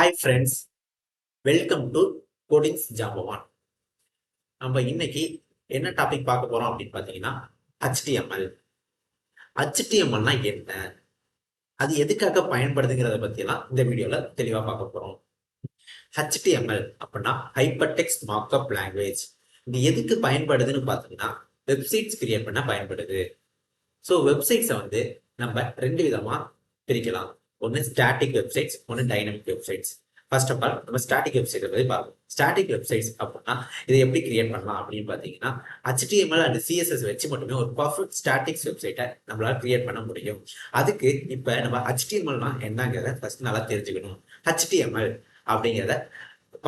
Hi friends, welcome to codings ஜாம்பவான். நம்ம இன்னைக்கு என்ன டாபிக் பார்க்க போறோம் அப்படின்னு பார்த்தீங்கன்னா HTML. HTMLனா என்ன, அது எதுக்காக பயன்படுதுங்கிறத பற்றியெல்லாம் இந்த வீடியோவில் தெளிவாக பார்க்க போகிறோம். HTML அப்படின்னா ஹைப்பர் டெக்ஸ்ட் மார்க்அப் லாங்குவேஜ். இது எதுக்கு பயன்படுதுன்னு பார்த்தீங்கன்னா வெப்சைட்ஸ் கிரியேட் பண்ண பயன்படுது. ஸோ வெப்சைட்ஸை வந்து நம்ம ரெண்டு விதமாக பிரிக்கலாம். ஒன்று ஸ்டாட்டிக் வெப்சைட்ஸ், ஒன்று dynamic websites. First of all நம்ம ஸ்டாட்டிக் வெப்சைட்டை பற்றி பார்ப்போம். ஸ்டாட்டிக் வெப்சைட்ஸ் அப்படின்னா இதை எப்படி கிரியேட் பண்ணலாம் அப்படின்னு பார்த்தீங்கன்னா HTML அண்ட் CSS வச்சு மட்டுமே ஒரு பர்ஃபெக்ட் ஸ்டாட்டிக்ஸ் வெப்சைட்டை நம்மளால கிரியேட் பண்ண முடியும். அதுக்கு இப்போ நம்ம HTMLனா என்னங்கிறத ஃபர்ஸ்ட் நல்லா தெரிஞ்சுக்கணும். HTML அப்படிங்கிறத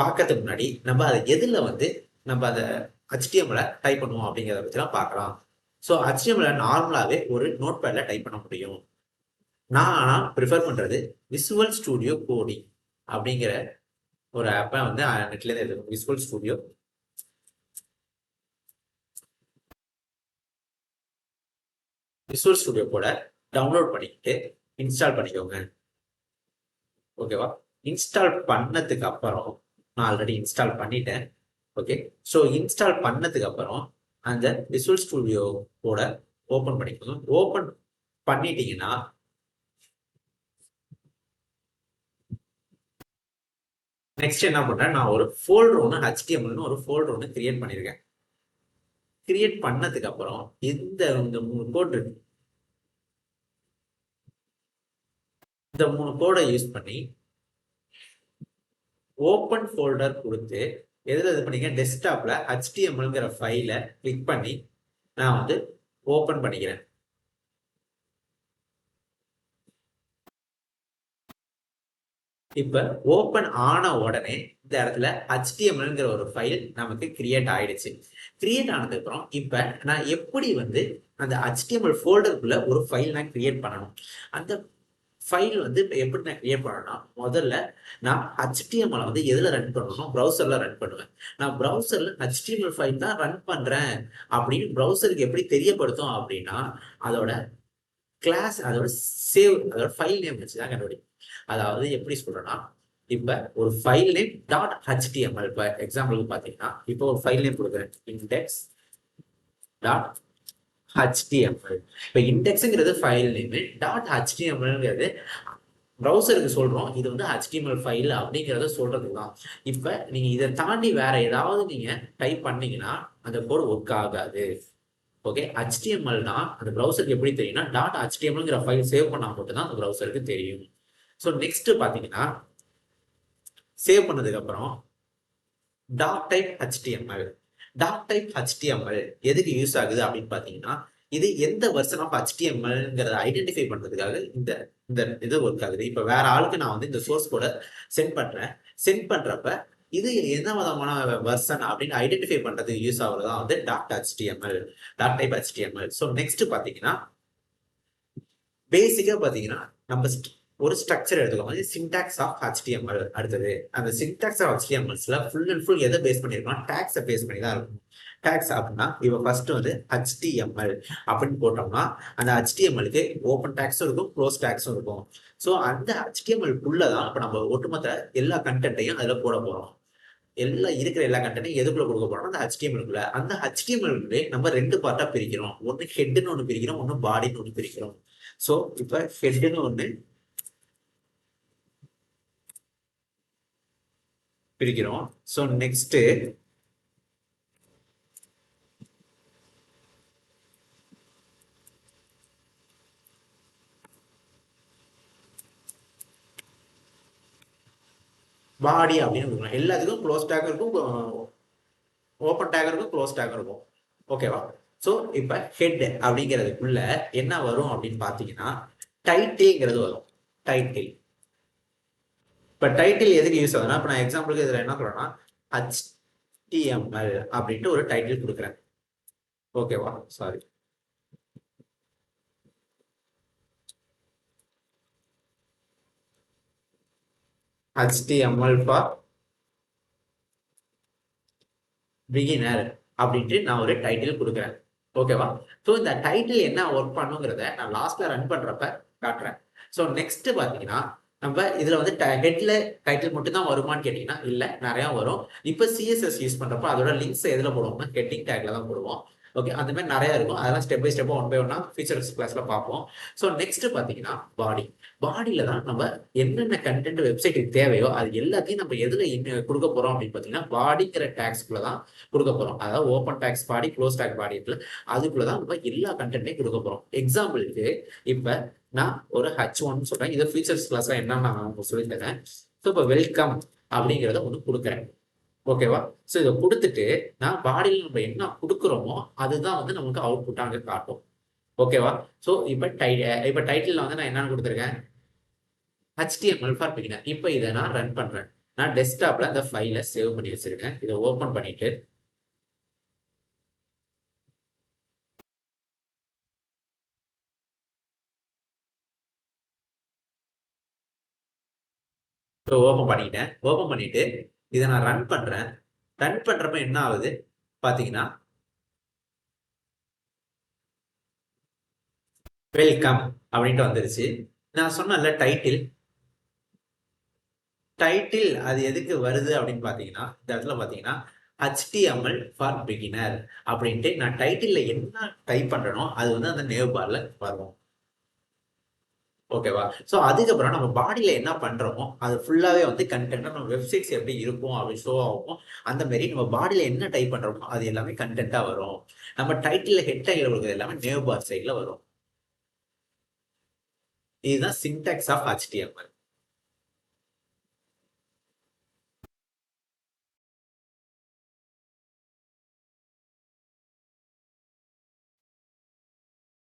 பார்க்கறதுக்கு முன்னாடி நம்ம அதை எதில் வந்து நம்ம அதை HTML டைப் பண்ணுவோம் அப்படிங்கிறத பற்றிலாம் பார்க்கலாம். ஸோ HTML நார்மலாகவே ஒரு நோட் பேடில் டைப் பண்ண முடியும். நான் ஆனால் ப்ரிஃபர் பண்ணுறது விசுவல் ஸ்டூடியோ கோடிங் அப்படிங்கிற ஒரு ஆப்பை வந்து நெட்லேருந்து எடுத்துக்கணும். விசுவல் ஸ்டூடியோ கூட டவுன்லோட் பண்ணிக்கிட்டு இன்ஸ்டால் பண்ணிக்கோங்க. ஓகேவா? இன்ஸ்டால் பண்ணதுக்கு அப்புறம் நான் ஆல்ரெடி இன்ஸ்டால் பண்ணிட்டேன். ஓகே, ஸோ இன்ஸ்டால் பண்ணதுக்கு அப்புறம் அந்த விசுவல் ஸ்டூடியோ கூட ஓப்பன் பண்ணிக்கோங்க. ஓப்பன் பண்ணிட்டீங்கன்னா நெக்ஸ்ட் என்ன பண்றேன், நான் ஒரு ஃபோல்டர் ஒன்று HTMLனு ஒரு ஃபோல்டர் ஒன்று கிரியேட் பண்ணியிருக்கேன். கிரியேட் பண்ணதுக்கு அப்புறம் இந்த 3 கோட் இருக்கு. இந்த 3 கோடை யூஸ் பண்ணி ஓப்பன் ஃபோல்டர் கொடுத்து எதில் இது பண்ணிக்க டெஸ்க்டாப்ல HTMLங்கிற ஃபைலை கிளிக் பண்ணி நான் வந்து ஓப்பன் பண்ணிக்கிறேன். இப்ப ஓப்பன் ஆன உடனே இந்த இடத்துல HTMLங்கிற ஒரு ஃபைல் நமக்கு கிரியேட் ஆயிடுச்சு. கிரியேட் ஆனதுக்கு அப்புறம் இப்ப நான் எப்படி வந்து அந்த HTML ஃபோல்டருக்குள்ள ஒரு ஃபைல் நான் கிரியேட் பண்ணணும். அந்த ஃபைல் வந்து இப்போ எப்படி நான் கிரியேட் பண்ணணும்னா, முதல்ல நான் HTML வந்து எதில் ரன் பண்ணணும், ப்ரௌசரில் ரன் பண்ணுவேன். நான் ப்ரௌசரில் HTML ஃபைல் தான் ரன் பண்ணுறேன் அப்படின்னு ப்ரௌசருக்கு எப்படி தெரியப்படுத்தும் அப்படின்னா, அதோட கிளாஸ், அதோட சேவ், அதோட ஃபைல் நேம் வச்சு தான் கண்டுபிடிக்கும். அதாவது எப்படி சொல்றேன்னா, இப்போ ஒரு ஃபைல் நேம் டாட் HTML. இப்போ எக்ஸாம்பிளுக்கு பார்த்தீங்கன்னா இப்போ ஒரு ஃபைல் நேம் கொடுக்குறேன், இண்டெக்ஸ் டாட் HTML. இப்போ இண்டெக்ஸுங்கிறது ஃபைல் நேம், டாட் HTMLங்கிறது ப்ரௌசருக்கு சொல்றோம் இது வந்து HTML ஃபைல் அப்படிங்கிறத சொல்றதுக்கு தான். இப்போ நீங்க இதை தாண்டி வேற ஏதாவது நீங்க டைப் பண்ணீங்கன்னா அந்த கோட் ஒர்க் ஆகாது. ஓகே, HTMLனா அந்த ப்ரௌசருக்கு எப்படி தெரியும்னா டாட் HTMLங்கிற ஃபைல் சேவ் பண்ணா மட்டும் தான் அந்த ப்ரௌசருக்கு தெரியும். ஸோ நெக்ஸ்ட் பார்த்தீங்கன்னா சேவ் பண்ணதுக்கு அப்புறம் dot type HTML. Dot type HTML எதுக்கு யூஸ் ஆகுது அப்படின்னு பார்த்தீங்கன்னா, இது எந்த வெர்ஷன் ஆஃப் HTMLங்கிறத ஐடென்டிஃபை பண்றதுக்காக இந்த இந்த இது ஒர்க் ஆகுது. இப்போ வேற ஆளுக்கு நான் வந்து இந்த சோர்ஸ் கோட சென்ட் பண்றேன். சென்ட் பண்றப்ப இது எந்த விதமான வெர்ஷன் அப்படின்னு ஐடென்டிஃபை பண்றதுக்கு யூஸ் ஆகுறது தான் வந்து dot HTML, dot type HTML. So next பார்த்தீங்கன்னா பேசிக்கா பார்த்தீங்கன்னா நம்ம ஒரு ஸ்ட்ரக்சர் எடுத்துக்கோங்க, சின்டாக்ஸ் ஆஃப் HTML. அடுத்தது அந்த சின்டாக்ஸ் ஆஃப் HTMLஸ்ல ஃபுல் அண்ட் ஃபுல் எதை பேஸ் பண்ணிருக்கோம், டாக்ஸை பேஸ் பண்ணி தான் இருக்கும். டாக்ஸ் அப்படின்னா இப்போ ஃபர்ஸ்ட் வந்து HTML அப்படின்னு போட்டோம்னா அந்த HTMLக்கு ஓப்பன் டாக்ஸும் இருக்கும், க்ளோஸ் டாக்ஸும் இருக்கும். ஸோ அந்த HTML தான் இப்போ நம்ம ஒட்டுமொத்த எல்லா கண்டென்ட்டையும் அதில் போட போறோம். இருக்கிற எல்லா கண்டென்ட்டையும் எதுக்குள்ள கொடுக்க போறோம், அந்த HTMLக்குள்ள. அந்த HTML நம்ம ரெண்டு பார்ட்டா பிரிக்கிறோம். ஒன்று ஹெட்னு ஒன்று பிரிக்கிறோம், ஒன்று பாடின்னு ஒன்று பிரிக்கிறோம். ஸோ இப்போ ஹெட்னு ஒன்று பிரிக்கிறோம். ஸோ நெக்ஸ்ட் பாடி அப்படின்னு கொடுக்கலாம். எல்லாத்துக்கும் க்ளோஸ் டேக் இருக்கும், ஓப்பன் டேக் இருக்கும், க்ளோஸ் டேக் இருக்கும். ஓகேவா? ஸோ இப்போ ஹெட் அப்படிங்கிறதுக்குள்ள என்ன வரும் அப்படின்னு பார்த்தீங்கன்னா டைட்டில்ங்கிறது வரும். டைட்டில். இப்போ டைட்டில் எதுக்கு யூஸ் ஆகுதுன்னா, இப்போ நான் எக்ஸாம்பிளுக்கு இதில் என்ன சொல்றேன்னா HTML அப்படின்ட்டு ஒரு டைட்டில் கொடுக்குறேன். ஓகேவா? சாரி, HTML ஃபார் பிகினர் அப்படின்ட்டு நான் ஒரு டைட்டில் கொடுக்குறேன். ஓகேவா? ஸோ இந்த டைட்டில் என்ன ஒர்க் பண்ணுங்கிறத நான் லாஸ்ட்ல ரன் பண்றப்ப காட்டுறேன். ஸோ நெக்ஸ்ட் பார்த்தீங்கன்னா நம்ம இதுல வந்து ஹெட்ல டைட்டில் மட்டும் தான் வருமான்னு கேட்டீங்கன்னா இல்ல, நிறைய வரும். இப்ப சிஎஸ்எஸ் யூஸ் பண்றப்ப அதோட லிங்க்ஸ் எதுல போடுவோம்னா ஹெட்டிங் டேக்ல தான் போடுவோம். ஓகே, அந்த மாதிரி நிறைய இருக்கும். அதெல்லாம் ஸ்டெப் பை ஸ்டெப்பா ஒன் பை ஒன்னா ஃபீச்சர்ஸ் கிளாஸ்ல பார்ப்போம். ஸோ நெக்ஸ்ட் பாத்தீங்கன்னா பாடியில தான் நம்ம என்னென்ன கண்டென்ட் வெப்சைட்டுக்கு தேவையோ அது எல்லாத்தையும் நம்ம எதுல கொடுக்க போறோம் அப்படின்னு பாத்தீங்கன்னா பாடிங்கிற டேக்ஸ்குள்ள தான் கொடுக்க போறோம். அதாவது ஓப்பன் டேக்ஸ் பாடி, க்ளோஸ் டேக் பாடி இருக்குல்ல, அதுக்குள்ளதான் நம்ம எல்லா கண்டென்ட்டையும் கொடுக்க போறோம். எக்ஸாம்பிளுக்கு இப்ப நான் ஒரு H1 சொல்றேன். இதை ஃபீச்சர்ஸ் கிளாஸ்ல என்னன்னு நான் உங்களுக்கு சொல்லி தரேன். ஸோ இப்போ வெல்கம் அப்படிங்கிறத ஒன்று கொடுக்குறேன். ஓகேவா? ஸோ இதை கொடுத்துட்டு நான் பாடியில் நம்ம என்ன கொடுக்குறோமோ அதுதான் வந்து நமக்கு அவுட்புட் அங்கே காட்டும். ஓகேவா? ஸோ இப்போ டைட்டில் வந்து நான் என்னன்னு கொடுத்துருக்கேன், HTML ஃபார் பிகினர். இப்போ இதை நான் ரன் பண்றேன். நான் டெஸ்க்டாப்ல அந்த ஃபைலை சேவ் பண்ணி வச்சிருக்கேன். இதை ஓப்பன் பண்ணிட்டு ஓப்பன் பண்ணிட்டு இதை நான் ரன் பண்றேன். ரன் பண்றப்ப என்ன ஆகுது பாத்தீங்கன்னா, வெல்கம் அப்படின்ட்டு வந்துருச்சு. நான் சொன்னல டைட்டில் அது எதுக்கு வருது அப்படின்னு பாத்தீங்கன்னா, இந்த இடத்துல பாத்தீங்கன்னா HTML ஃபார் பிகினர் அப்படின்ட்டு நான் டைட்டில்ல என்ன டைப் பண்றேனோ அது வந்து அந்த நேவ் பார்ல வரும். ஓகேவா? ஸோ அதுக்கப்புறம் நம்ம பாடியில என்ன பண்றோமோ அது ஃபுல்லாவே வந்து கண்டென்ட்டா நம்ம வெப்சைட்ஸ் எப்படி இருக்கும் அப்படி ஷோ ஆகும். அந்த மாதிரி நம்ம பாடியில என்ன டைப் பண்றோமோ அது எல்லாமே கண்டென்ட்டா வரும். நம்ம டைட்டில் ஹெட் டைல கொடுக்குறது எல்லாமே நேவ் பார் சைட்ல வரும். இதுதான் சின்டாக்ஸ் ஆஃப் HTML.